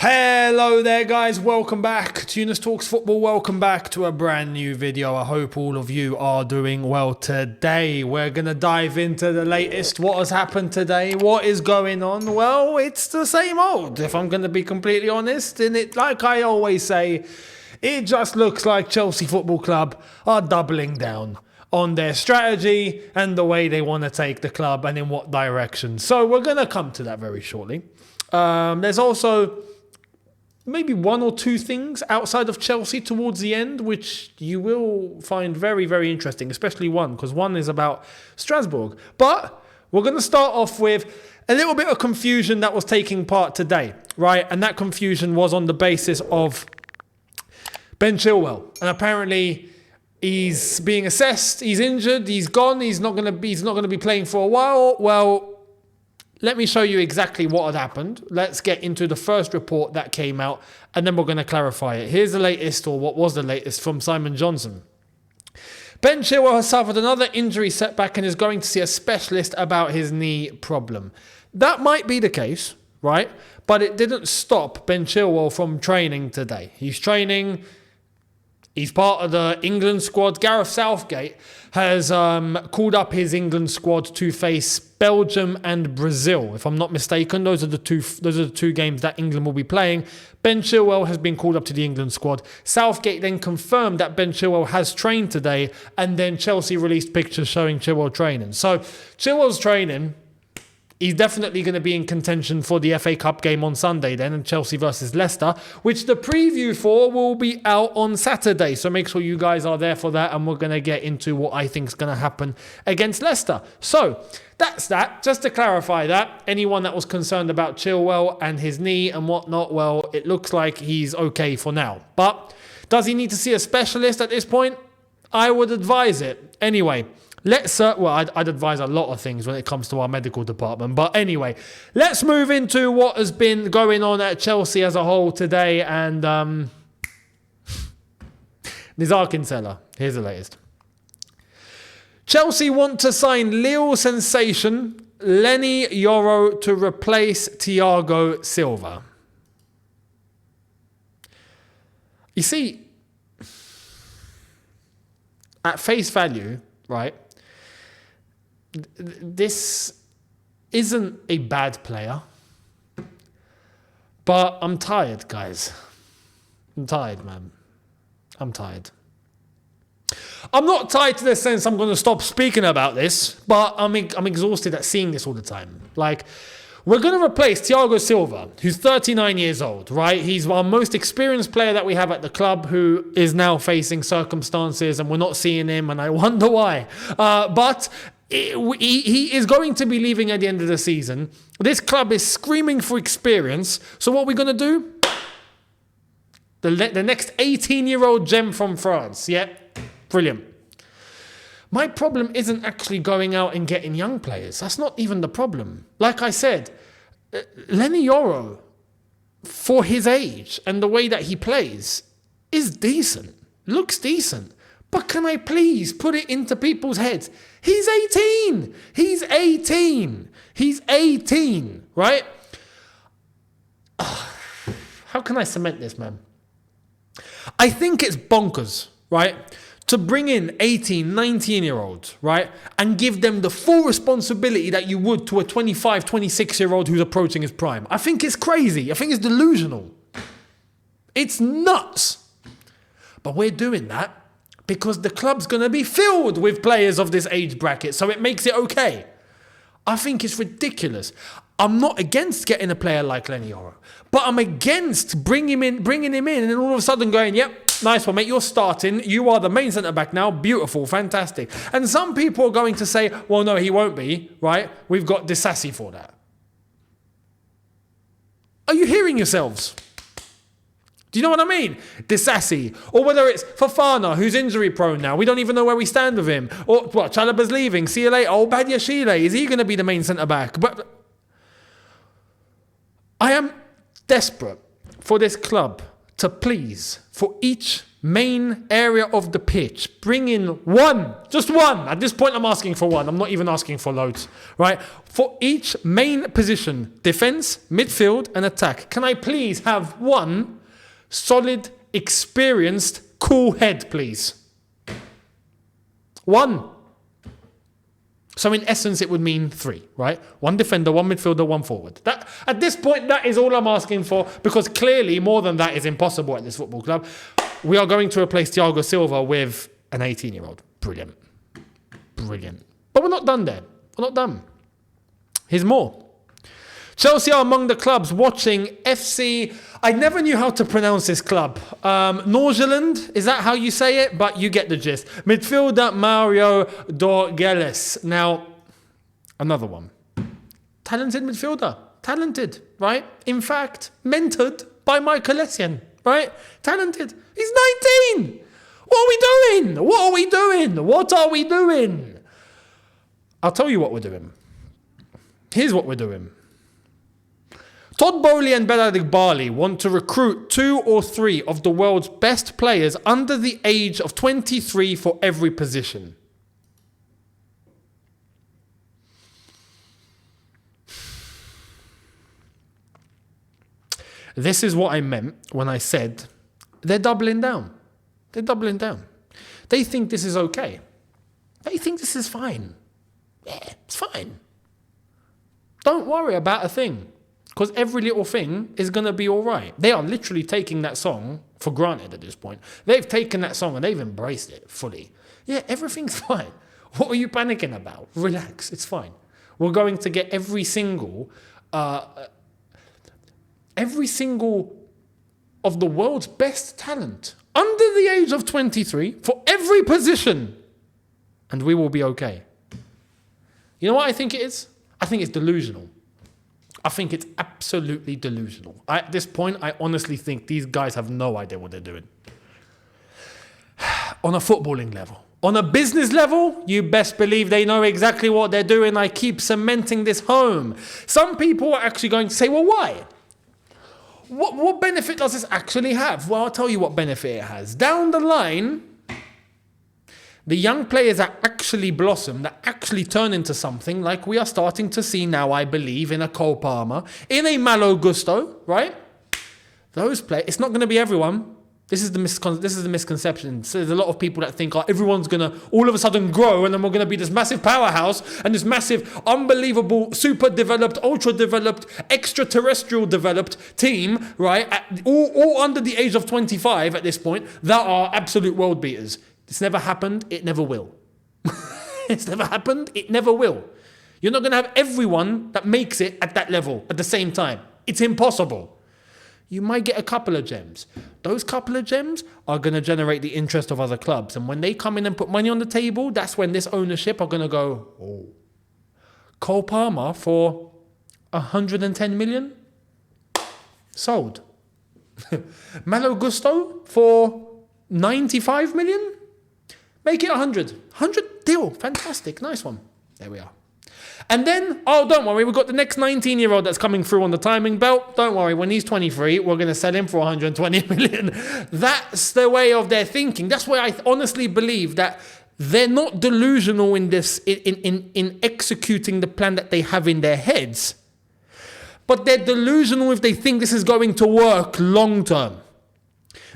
Hello there guys, welcome back to Younes Talks Football, welcome back to a brand new video. I hope all of you are doing well today. We're going to dive into the latest, what has happened today, what is going on. Well, it's the same old, if I'm going to be completely honest. And it, like I always say, it just looks like Chelsea Football Club are doubling down on their strategy and the way they want to take the club and in what direction. So we're going to come to that very shortly. There's also maybe one or two things outside of Chelsea towards the end, which you will find very, very interesting, especially one, because one is about Strasburg. But we're going to start off with a little bit of confusion that was taking part today, right? And that confusion was on the basis of Ben Chilwell. And apparently he's being assessed, he's injured, he's gone, he's not going to be playing for a while. Well, let me show you exactly what had happened. Let's get into the first report that came out, and then we're going to clarify it. Here's the latest, or what was the latest, from Simon Johnson. Ben Chilwell has suffered another injury setback and is going to see a specialist about his knee problem. That might be the case, right? But it didn't stop Ben Chilwell from training today. He's training. He's part of the England squad. Gareth Southgate has called up his England squad to face Belgium and Brazil. If I'm not mistaken, those are the two games that England will be playing. Ben Chilwell has been called up to the England squad. Southgate then confirmed that Ben Chilwell has trained today, and then Chelsea released pictures showing Chilwell training. So Chilwell's training. He's definitely going to be in contention for the FA Cup game on Sunday then, and Chelsea versus Leicester, which the preview for will be out on Saturday. So make sure you guys are there for that, and we're going to get into what I think is going to happen against Leicester. So that's that. Just to clarify that, anyone that was concerned about Chilwell and his knee and whatnot, well, it looks like he's okay for now. But does he need to see a specialist at this point? I would advise it. Anyway, I'd advise a lot of things when it comes to our medical department. But anyway, let's move into what has been going on at Chelsea as a whole today. And Nizar Kinsella, here's the latest. Chelsea want to sign Lille sensation Leny Yoro to replace Thiago Silva. You see, at face value, right, this isn't a bad player, but I'm tired, guys. I'm tired, man. I'm tired. I'm not tired to the sense I'm going to stop speaking about this, but I'm exhausted at seeing this all the time. Like, we're going to replace Thiago Silva, who's 39 years old, right? He's our most experienced player that we have at the club, who is now facing circumstances, and we're not seeing him, and I wonder why. But he is going to be leaving at the end of the season. This club is screaming for experience. So what are we going to do? The next 18-year-old gem from France. Yeah, brilliant. My problem isn't actually going out and getting young players. That's not even the problem. Like I said, Leny Yoro, for his age and the way that he plays, is decent. Looks decent. But can I please put it into people's heads? He's 18. He's 18. He's 18, right? How can I cement this, man? I think it's bonkers, right, to bring in 18, 19-year-olds, right, and give them the full responsibility that you would to a 25, 26-year-old who's approaching his prime. I think it's crazy. I think it's delusional. It's nuts. But we're doing that because the club's going to be filled with players of this age bracket, so it makes it okay. I think it's ridiculous. I'm not against getting a player like Leny Yoro, but I'm against bringing him in, and then all of a sudden going, yep, nice one, mate, you're starting. You are the main centre-back now. Beautiful, fantastic. And some people are going to say, well, no, he won't be, right? We've got Disasi for that. Are you hearing yourselves? Do you know what I mean? Disasi. Or whether it's Fofana, who's injury prone now. We don't even know where we stand with him. Or what? Chalobah's leaving. See you later. Oh, Badiashile. Is he going to be the main centre-back? But I am desperate for this club to please, for each main area of the pitch, bring in one, just one. At this point, I'm asking for one. I'm not even asking for loads, right? For each main position, defense, midfield, and attack, can I please have one solid, experienced, cool head, please? One. So in essence, it would mean three, right? One defender, one midfielder, one forward. That, at this point, that is all I'm asking for, because clearly more than that is impossible at this football club. We are going to replace Thiago Silva with an 18-year-old. Brilliant. Brilliant. But we're not done there. We're not done. Here's more. Chelsea are among the clubs watching FC... I never knew how to pronounce this club. Norgeland, is that how you say it? But you get the gist. Midfielder Mario Dorgeles. Now, another one. Talented midfielder. Talented, right? In fact, mentored by Michael Essien, right? Talented. He's 19. What are we doing? What are we doing? What are we doing? I'll tell you what we're doing. Here's what we're doing. Todd Bowley and Beladik Barley want to recruit 2 or 3 of the world's best players under the age of 23 for every position. This is what I meant when I said they're doubling down. They're doubling down. They think this is okay. They think this is fine. Yeah, it's fine. Don't worry about a thing. Because every little thing is going to be all right. They are literally taking that song for granted at this point. They've taken that song and they've embraced it fully. Yeah, everything's fine. What are you panicking about? Relax, it's fine. We're going to get every single of the world's best talent under the age of 23 for every position. And we will be okay. You know what I think it is? I think it's delusional. I think it's absolutely delusional. At this point, I honestly think these guys have no idea what they're doing. On a footballing level. On a business level, you best believe they know exactly what they're doing. I keep cementing this home. Some people are actually going to say, well, why? What benefit does this actually have? Well, I'll tell you what benefit it has. Down the line, the young players that actually blossom, that actually turn into something like we are starting to see now, I believe, in a Cole Palmer, in a Malo Gusto, right? Those players, it's not going to be everyone. This is the misconception. So there's a lot of people that think, oh, everyone's going to all of a sudden grow and then we're going to be this massive powerhouse and this massive, unbelievable, super developed, ultra developed, extraterrestrial developed team, right? All under the age of 25 at this point, that are absolute world beaters. It's never happened. It never will. It's never happened. It never will. You're not going to have everyone that makes it at that level at the same time. It's impossible. You might get a couple of gems. Those couple of gems are going to generate the interest of other clubs. And when they come in and put money on the table, that's when this ownership are going to go, oh, Cole Palmer for 110 million? Sold. Malo Gusto for 95 million? Make it 100. 100 deal. Fantastic. Nice one. There we are. And then, oh, don't worry. We've got the next 19-year-old that's coming through on the timing belt. Don't worry. When he's 23, we're going to sell him for 120 million. That's the way of their thinking. That's why I honestly believe that they're not delusional in this, in executing the plan that they have in their heads. But they're delusional if they think this is going to work long term.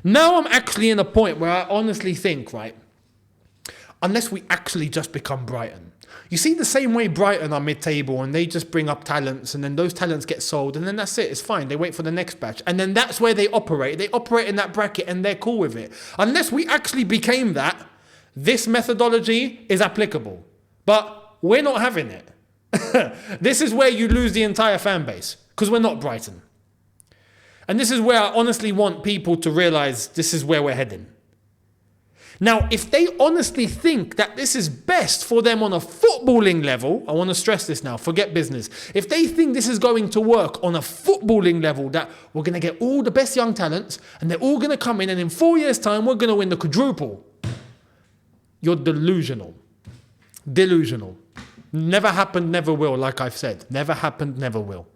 Now I'm actually in a point where I honestly think, right, unless we actually just become Brighton. You see the same way Brighton are mid-table and they just bring up talents and then those talents get sold and then that's it. It's fine. They wait for the next batch. And then that's where they operate. They operate in that bracket and they're cool with it. Unless we actually became that, this methodology is applicable. But we're not having it. This is where you lose the entire fan base because we're not Brighton. And this is where I honestly want people to realize this is where we're heading. Now, if they honestly think that this is best for them on a footballing level, I want to stress this now, forget business. If they think this is going to work on a footballing level, that we're going to get all the best young talents and they're all going to come in and in 4 years' time, we're going to win the quadruple. You're delusional. Delusional. Never happened, never will, like I've said. Never happened, never will.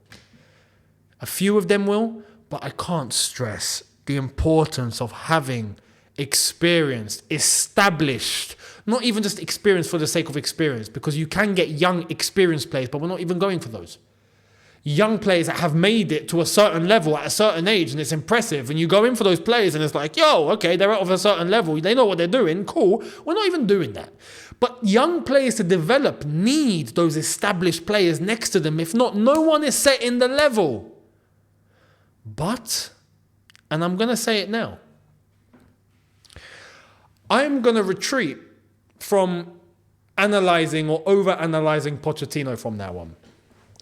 A few of them will, but I can't stress the importance of having experienced, established, not even just experience for the sake of experience, because you can get young, experienced players, but we're not even going for those. Young players that have made it to a certain level at a certain age, and it's impressive, and you go in for those players and it's like, yo, okay, they're out of a certain level, they know what they're doing, cool. We're not even doing that. But young players to develop need those established players next to them. If not, no one is setting the level. But, and I'm going to say it now, I'm going to retreat from analysing or over-analysing Pochettino from now on.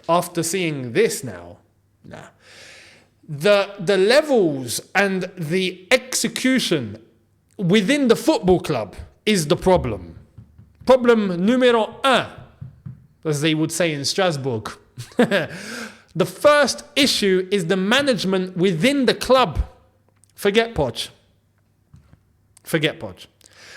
After seeing this now, the levels and the execution within the football club is the problem. Problem numero un, as they would say in Strasburg. The first issue is the management within the club. Forget Poch.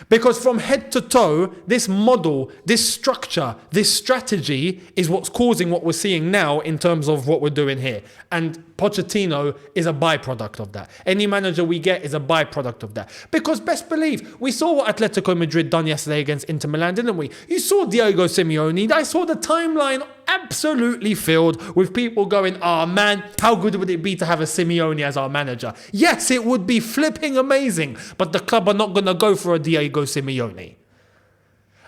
Because from head to toe, this model, this structure, this strategy is what's causing what we're seeing now in terms of what we're doing here. And Pochettino is a byproduct of that. Any manager we get is a byproduct of that. Because best believe, we saw what Atletico Madrid done yesterday against Inter Milan, didn't we? You saw Diego Simeone. I saw the timeline absolutely filled with people going, man, how good would it be to have a Simeone as our manager? Yes, it would be flipping amazing. But the club are not going to go for a Diego Simeone.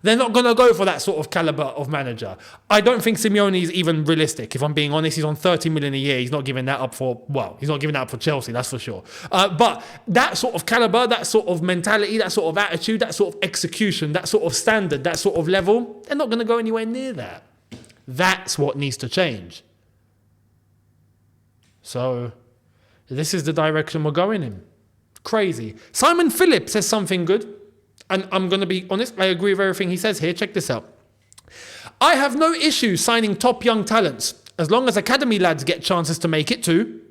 They're not going to go for that sort of caliber of manager. I don't think Simeone is even realistic. If I'm being honest, he's on 30 million a year. He's not giving that up for, he's not giving that up for Chelsea, that's for sure. But that sort of caliber, that sort of mentality, that sort of attitude, that sort of execution, that sort of standard, that sort of level, they're not going to go anywhere near that. That's what needs to change. So, this is the direction we're going in. Crazy. Simon Phillips says something good. And I'm going to be honest, I agree with everything he says here. Check this out. I have no issue signing top young talents. As long as academy lads get chances to make it too.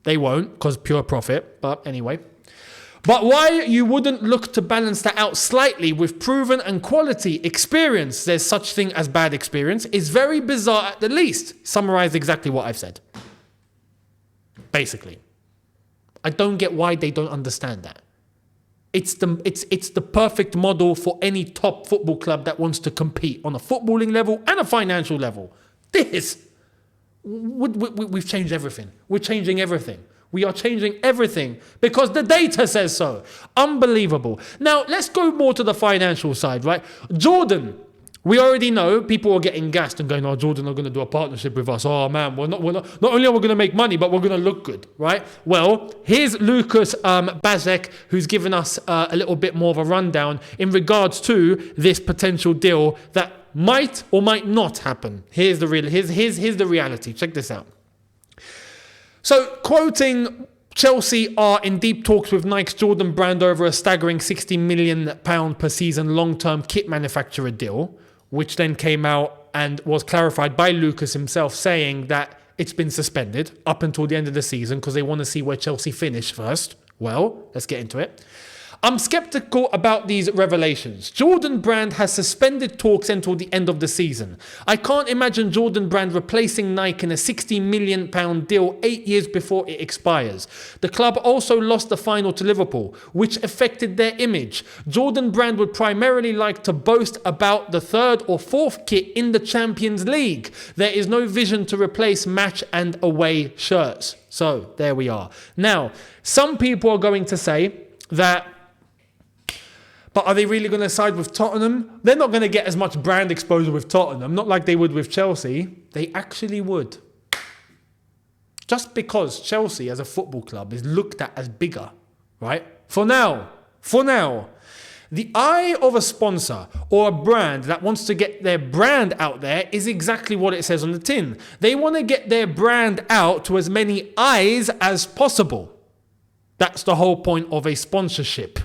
They won't, because pure profit. But anyway. But why you wouldn't look to balance that out slightly with proven and quality experience, there's such thing as bad experience, is very bizarre at the least. Summarize exactly what I've said. Basically. I don't get why they don't understand that. It's the perfect model for any top football club that wants to compete on a footballing level and a financial level. We've changed everything. We're changing everything. We are changing everything because the data says so. Unbelievable. Now, let's go more to the financial side, right? Jordan. We already know people are getting gassed and going, Jordan are going to do a partnership with us. Oh man, not only are we going to make money, but we're going to look good, right? Well, here's Lucas Bazek, who's given us a little bit more of a rundown in regards to this potential deal that might or might not happen. Here's the reality. Check this out. So, quoting, Chelsea are in deep talks with Nike's Jordan brand over a staggering £60 million per season long-term kit manufacturer deal, which then came out and was clarified by Lucas himself, saying that it's been suspended up until the end of the season because they want to see where Chelsea finish first. Well, let's get into it. I'm skeptical about these revelations. Jordan Brand has suspended talks until the end of the season. I can't imagine Jordan Brand replacing Nike in a £60 million deal 8 years before it expires. The club also lost the final to Liverpool, which affected their image. Jordan Brand would primarily like to boast about the third or fourth kit in the Champions League. There is no vision to replace match and away shirts. So, there we are. Now, some people are going to say that, but are they really going to side with Tottenham? They're not going to get as much brand exposure with Tottenham, not like they would with Chelsea. They actually would. Just because Chelsea as a football club is looked at as bigger, right? For now, the eye of a sponsor or a brand that wants to get their brand out there is exactly what it says on the tin. They want to get their brand out to as many eyes as possible. That's the whole point of a sponsorship.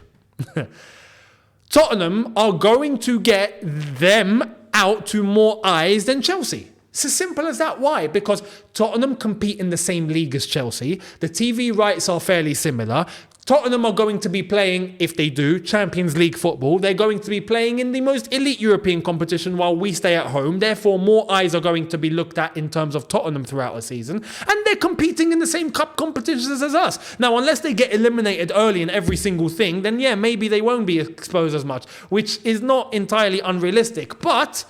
Tottenham are going to get them out to more eyes than Chelsea. It's as simple as that. Why? Because Tottenham compete in the same league as Chelsea. The TV rights are fairly similar. Tottenham are going to be playing, if they do, Champions League football. They're going to be playing in the most elite European competition while we stay at home. Therefore, more eyes are going to be looked at in terms of Tottenham throughout the season. And they're competing in the same cup competitions as us. Now, unless they get eliminated early in every single thing, then yeah, maybe they won't be exposed as much, which is not entirely unrealistic. But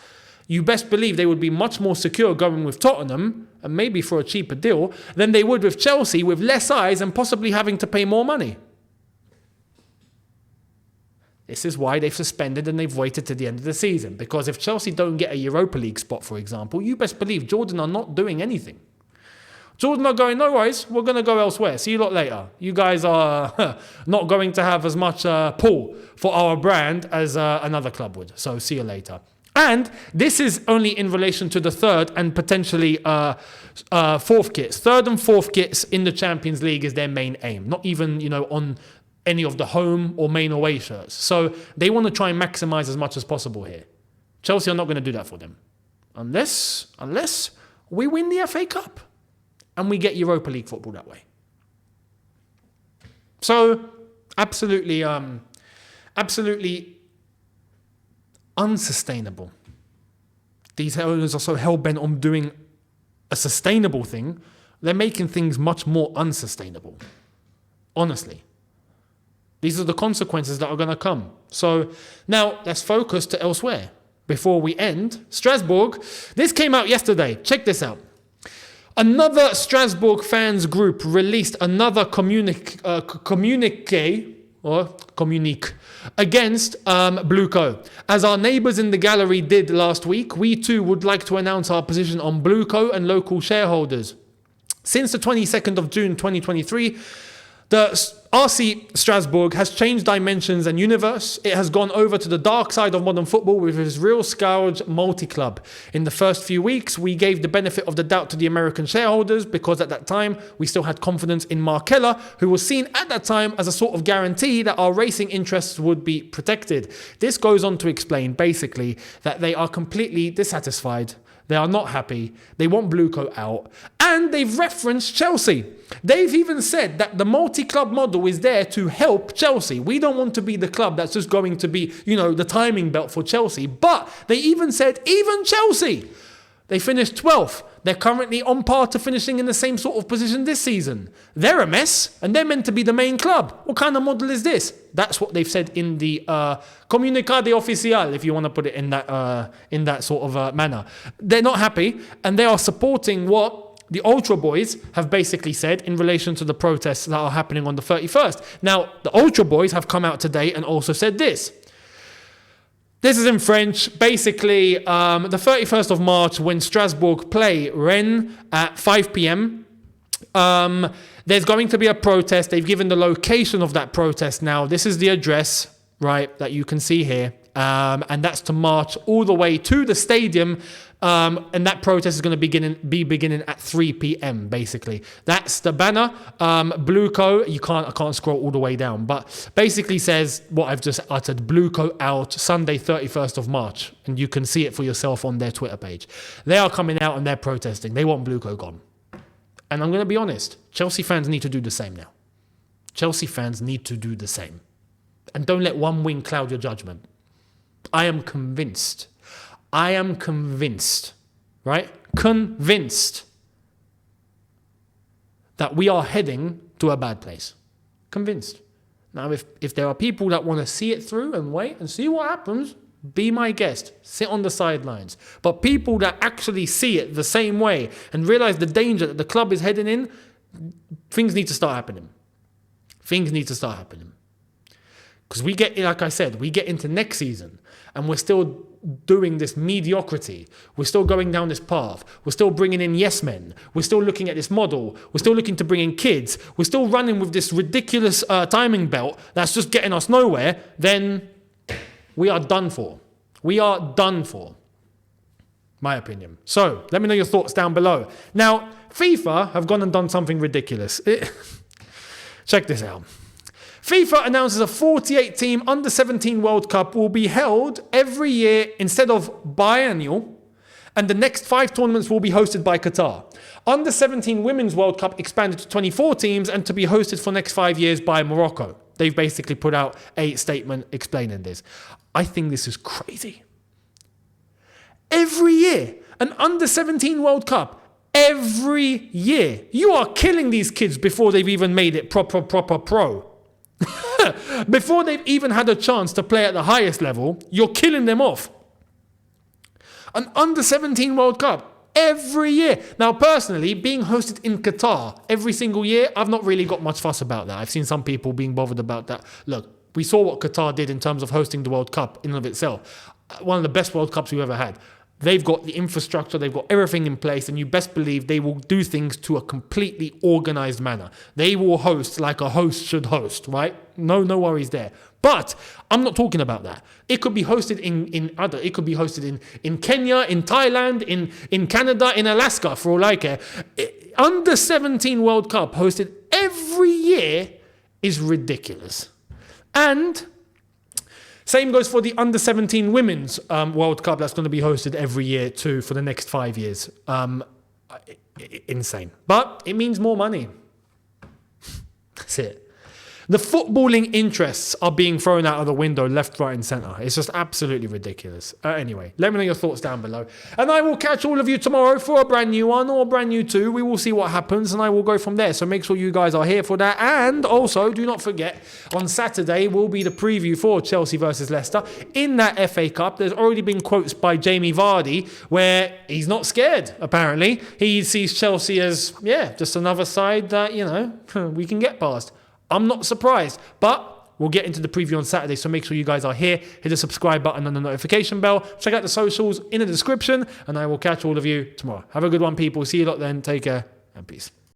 you best believe they would be much more secure going with Tottenham, and maybe for a cheaper deal, than they would with Chelsea, with less eyes and possibly having to pay more money. This is why they've suspended and they've waited to the end of the season. Because if Chelsea don't get a Europa League spot, for example, you best believe Jordan are not doing anything. Jordan are going, no worries, we're going to go elsewhere. See you lot later. You guys are not going to have as much pull for our brand as another club would. So see you later. And this is only in relation to the third and potentially fourth kits. Third and fourth kits in the Champions League is their main aim. Not even, on any of the home or main away shirts. So they want to try and maximize as much as possible here. Chelsea are not going to do that for them. Unless we win the FA Cup and we get Europa League football that way. So absolutely unsustainable. These owners are so hell-bent on doing a sustainable thing, they're making things much more unsustainable. Honestly. These are the consequences that are going to come. So now let's focus to elsewhere. Before we end, Strasburg. This came out yesterday. Check this out. Another Strasburg fans group released another communique against Blueco. As our neighbours in the gallery did last week, we too would like to announce our position on Blueco and local shareholders. Since the 22nd of June 2023, the RC Strasbourg has changed dimensions and universe. It has gone over to the dark side of modern football with its real scourge multi-club. In the first few weeks, we gave the benefit of the doubt to the American shareholders because at that time, we still had confidence in Markella, who was seen at that time as a sort of guarantee that our racing interests would be protected. This goes on to explain, basically, that they are completely dissatisfied. They are not happy. They want Blueco out. And they've referenced Chelsea. They've even said that the multi-club model is there to help Chelsea. We don't want to be the club that's just going to be, the timing belt for Chelsea. But they even said, even Chelsea, they finished 12th. They're currently on par to finishing in the same sort of position this season. They're a mess, and they're meant to be the main club. What kind of model is this? That's what they've said in the Comunicado Oficial, if you want to put it in that sort of manner. They're not happy, and they are supporting what the Ultra Boys have basically said in relation to the protests that are happening on the 31st. Now, the Ultra Boys have come out today and also said this. This is in French. Basically, the 31st of March, when Strasbourg play Rennes at 5 p.m., there's going to be a protest. They've given the location of that protest now. This is the address, right, that you can see here. And that's to march all the way to the stadium. And that protest is going to be beginning at 3 p.m. basically. That's the banner. Blueco, I can't scroll all the way down, but basically says what I've just uttered. Blueco out Sunday 31st of March. And you can see it for yourself on their Twitter page. They are coming out and they're protesting. They want Blueco gone. And I'm going to be honest, Chelsea fans need to do the same now. Chelsea fans need to do the same. And don't let one win cloud your judgment. I am convinced, right? Convinced that we are heading to a bad place. Convinced. Now, if there are people that want to see it through and wait and see what happens, be my guest. Sit on the sidelines. But people that actually see it the same way and realize the danger that the club is heading in, things need to start happening. Things need to start happening. Because we get into next season and we're still doing this mediocrity. We're still going down this path. We're still bringing in yes men. We're still looking at this model. We're still looking to bring in kids. We're still running with this ridiculous timing belt that's just getting us nowhere. Then we are done for. We are done for. My opinion. So let me know your thoughts down below. Now, FIFA have gone and done something ridiculous. Check this out. FIFA announces a 48-team Under-17 World Cup will be held every year instead of biennial, And the next 5 tournaments will be hosted by Qatar. Under-17 Women's World Cup expanded to 24 teams and to be hosted for the next 5 years by Morocco. They've basically put out a statement explaining this. I think this is crazy. Every year, an Under-17 World Cup. Every year. You are killing these kids before they've even made it proper pro. Before they've even had a chance to play at the highest level, you're killing them off. An Under-17 World Cup every year. Now, personally, being hosted in Qatar every single year, I've not really got much fuss about that. I've seen some people being bothered about that. Look, we saw what Qatar did in terms of hosting the World Cup in and of itself. One of the best World Cups we've ever had. They've got the infrastructure, they've got everything in place, and you best believe they will do things to a completely organized manner. They will host like a host should host, right? No worries there. But I'm not talking about that. It could be hosted it could be hosted in Kenya, in Thailand, in Canada, in Alaska, for all I care. Under-17 World Cup hosted every year is ridiculous. And same goes for the Under-17 Women's World Cup that's going to be hosted every year too for the next 5 years. Insane. But it means more money. That's it. The footballing interests are being thrown out of the window left, right and centre. It's just absolutely ridiculous. Anyway, let me know your thoughts down below. And I will catch all of you tomorrow for a brand new one or a brand new 2. We will see what happens and I will go from there. So make sure you guys are here for that. And also, do not forget, on Saturday will be the preview for Chelsea versus Leicester. In that FA Cup, there's already been quotes by Jamie Vardy where he's not scared, apparently. He sees Chelsea as, just another side that, we can get past. I'm not surprised, but we'll get into the preview on Saturday, so make sure you guys are here. Hit the subscribe button and the notification bell. Check out the socials in the description, and I will catch all of you tomorrow. Have a good one, people. See you lot then. Take care, and peace.